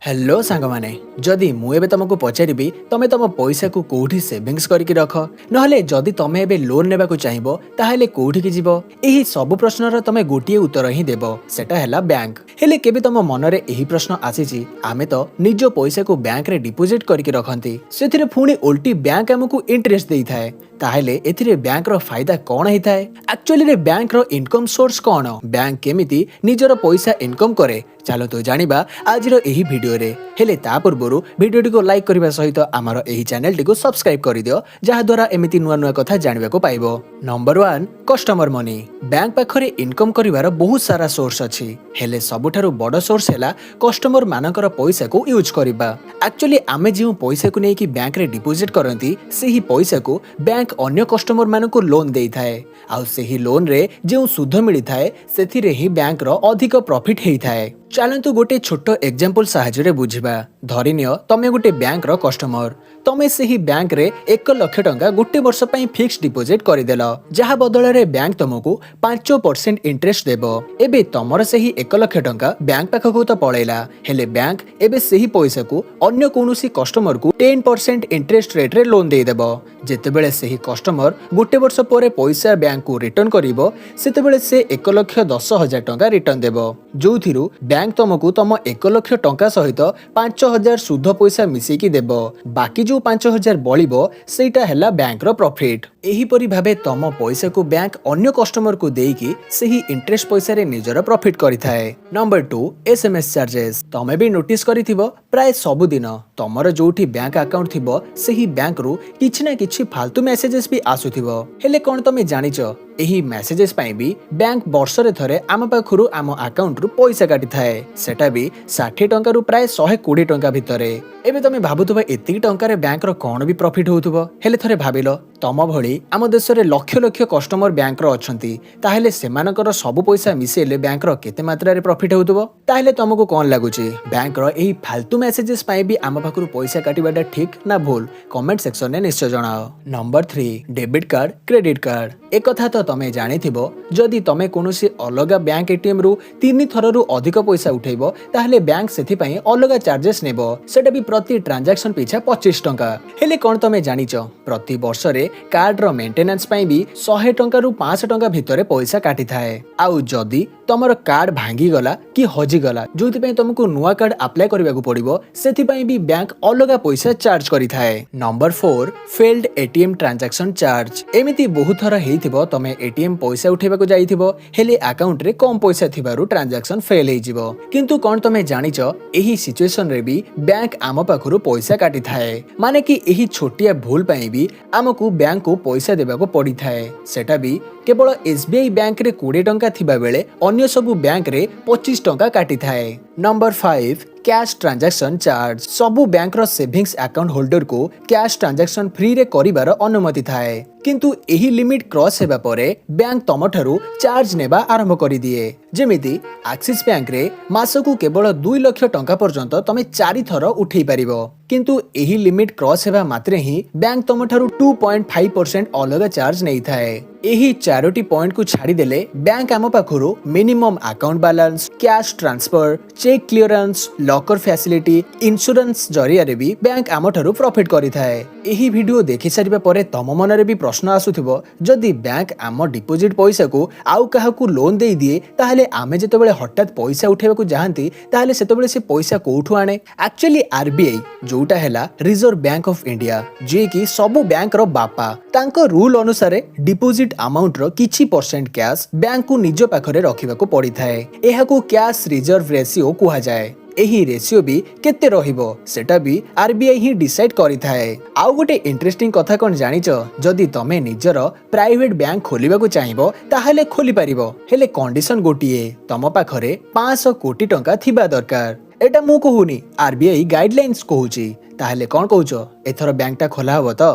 Hello सांग माने जदि मु एबे तुमको पचारिबी तमे तम पैसा को कोठी सेविंग्स करके रख नहले जदि तमे एबे लोन नेबा को चाहिबो ताहेले कोठी की जीवो एही सब प्रश्नर तमे गोटिए उत्तर ही देबो सेटा हैला बैंक। हेले केबे तम मनरे एही प्रश्न आसीची आमे तो निजो पैसा को बैंक रे डिपोजिट करके रखंती सेथिरे फुणी उल्टी बैंक हमकु इंटरेस्ट देई थाए ताहेले एथिरे बैंक रो फायदा कोन हेई थाए एक्चुअली रे बैंक रो इनकम सोर्स कोन बैंक केमिति निजर पैसा इनकम करे चलो तो जानिबा आज रो एही वीडियो रे। हेले ता पूर्वरु वीडियो को लाइक करबा सहित आमार एही चैनल को सब्सक्राइब कर दियो जहा द्वारा एमिति नुआ नुआ कथा जानिबा को पाइबो। Number 1 customer money. बैंक पाखरे इनकम करिवार बहुत सारा सोर्स अछि हेले सबुठारु बड़ सोर्स हैला कस्टमर मानकर पैसा को यूज करबा। एक्चुअली आमे जे पैसा को नेकी बैंक रे डिपोजिट करंती सेही पैसा को बैंक अन्य कस्टमर मानकु लोन देई थाए आउ सेही लोन रे जे सुध मिली थाए सेथिरे ही बैंक रो अधिक प्रॉफिट हेई थाए। चलंतु गोटे छोट एग्जांपल साहाय्य बुझिबा। धरिनियो तमे गोटे बैंक रो कस्टमर तमे सेही बैंक रे 1 लाख टंका गोटे वर्ष पई फिक्स डिपोजिट करिदेलो जहा बदल रे बैंक तुमको 5% इंटरेस्ट देबो। एबे तमर सेही 1 लाख टंका बैंक पाखकु तो पळैला हेले बैंक एबे सेही पैसा को अन्य कोनोसी कस्टमर को 10% इंटरेस्ट रेट रे लोन देई देबो। जेतेबेले सेही कस्टमर गोटे वर्ष परे पैसा बैंक को रिटर्न करिवो सेतेबेले से 1,10,000 टंका रिटर्न देबो जोथिरु बैंक तुमको तम 1 लाख टंका सहित 5,000 सुध पैसा मिसेकी देबो बाकी जो 5,000 बळिबो सेटा हैला बैंक रो प्रॉफिट। एही परि भाबे तम पैसा को बैंक अन्य कस्टमर को देकी सेही इंटरेस्ट पैसा रे निजर प्रॉफिट करिथाए। Number 2 SMS charges. तमे भी नोटिस करिथिबो प्राय सब दिन तमर जोठी बैंक अकाउंट थिबो सेही बैंक रो किछि ना किछि फालतू मेसेजेस भी आसुथिबो हेले कोन तमे जानिचो एही मेसेजेस पाई भी बैंक वर्ष रे थरे आम पाखरु आम अकाउंट रु पैसा काटी थाए सेटा भी 60 टंका रु प्राय 120 टंका भितरे। एबे तमे भाबुथबो एतिक टंका रे बैंक रो कोन भी प्रॉफिट होउथबो हेले थरे भाबिलो तम भली आम देश रे लक्ष लक्ष कस्टमर बैंक रो अछंती ताहेले सेमानकर सब पैसा मिसेले बैंक रो केते मात्रा रे प्रॉफिट होउथबो ताहेले तुमको कोन लागुची बैंक रो एही फालतू मेसेजेस पाई भी आम पाखरु पैसा काटिबाटा ठीक ना भूल कमेंट सेक्शन ने निश्चय जणाओ। Number 3 debit card credit card. एक कथा तो तमे जानिथिबो जदि तमे कोनोसी अलगा बैंक एटीएम रु 3 थर रु अधिक पैसा उठेइबो ताहेले बैंक सेथि पई अलगा चार्जेस नेबो सेटा भी प्रति ट्रांजैक्शन पिछा 25 टंका। हेले कोन तमे जानिचो प्रति वर्ष रे कार्ड रो मेंटेनेंस पई भी 100 टंका रु 500 टंका भितरे पैसा काटी थाए आउ जदि तमर कार्ड भांगी गला कि हजी गला जोथि पई तुमको नुवा कार्ड अप्लाई करबाकू पड़िबो सेथि पई भी बैंक अलगा पैसा चार्ज करि थाए। Number 4 failed ATM transaction charge. एमिति बहुत थरा हेइथिबो तमे एटीएम पैसा उठेबाकू जाइथिबो हेले अकाउंट रे कम पैसा थिबारु ट्रांजैक्शन फेल हेइ जिवो किंतु कोन तमे जानिचो एही सिचुएशन रे भी बैंक आम पाखरु पैसा काटी थाए माने कि एही छोटिया भूल पई भी हमकु बैंक को पैसा देबाकू पड़ी थाए सेटा भी केवल एसबीआई बैंक रे 20 टंका थिबा बेले अन्य सबु बैंक रे 25 टंका काटी थाए। Number 5 cash transaction charge. सबु बैंक रो सेविंग्स अकाउंट होल्डर को कैश ट्रांजैक्शन फ्री रे करिवार अनुमति थाए किंतु एही लिमिट क्रॉस हेबा परे बैंक तमठारु चार्ज नेबा आरंभ करि दिए जेमिति एक्सिस बैंक रे मासकु केवल 2 लाख टंका पर्यंत तमे 4 थर उठेई परिबो किंतु एही लिमिट क्रॉस हेबा मात्रे ही बैंक तमठारु 2.5% अलगा चार्ज नै थाए। एही 4टी पॉइंट को छाड़ी देले बैंक आम पाखरु minimum account balance cash transfer cheque clearance locker facility insurance जरिया रे भी बैंक आमठारु प्रॉफिट करि थाए। एही वीडियो देखि सारिबा परे तम मनरे भी प्रश्न आसुथिबो जदि बैंक आम डिपोजिट पैसा को आउ काहाकू लोन देई दिए ताहेले आमे जेतेबेले हठात पैसा उठेबाकू जाहंती ताहेले सेतेबेले से पैसा कोठु आने। एक्चुअली आरबीआई जोटा हैला रिजर्व बैंक ऑफ इंडिया जे कि सबु बैंक रो बापा तांको रूल अनुसार डिपोजिट अमाउंट रो किछि परसेंट कैश बैंक को निज पाखरे रखिबाकू पड़ी थाए एहाकू कैश रिजर्व रेशियो कुहा जाय। एही रेशियो भी केते रहिबो सेटा भी आरबीआई ही डिसाइड करि थाए। आउ गोटे इंटरेस्टिंग कथा कोन जानिचो जदि तमे निजर प्राइवेट बैंक खोलिबाकू चाहिबो ताहेले खोली परिबो हेले कंडीशन गोटिए तम पाखरे 500 कोटी टंका थिबा दरकार। एटा मु कहूनी आरबीआई गाइडलाइंस कहूची ताहेले कोन कहूचो एथर बैंकटा खोला हबो तो।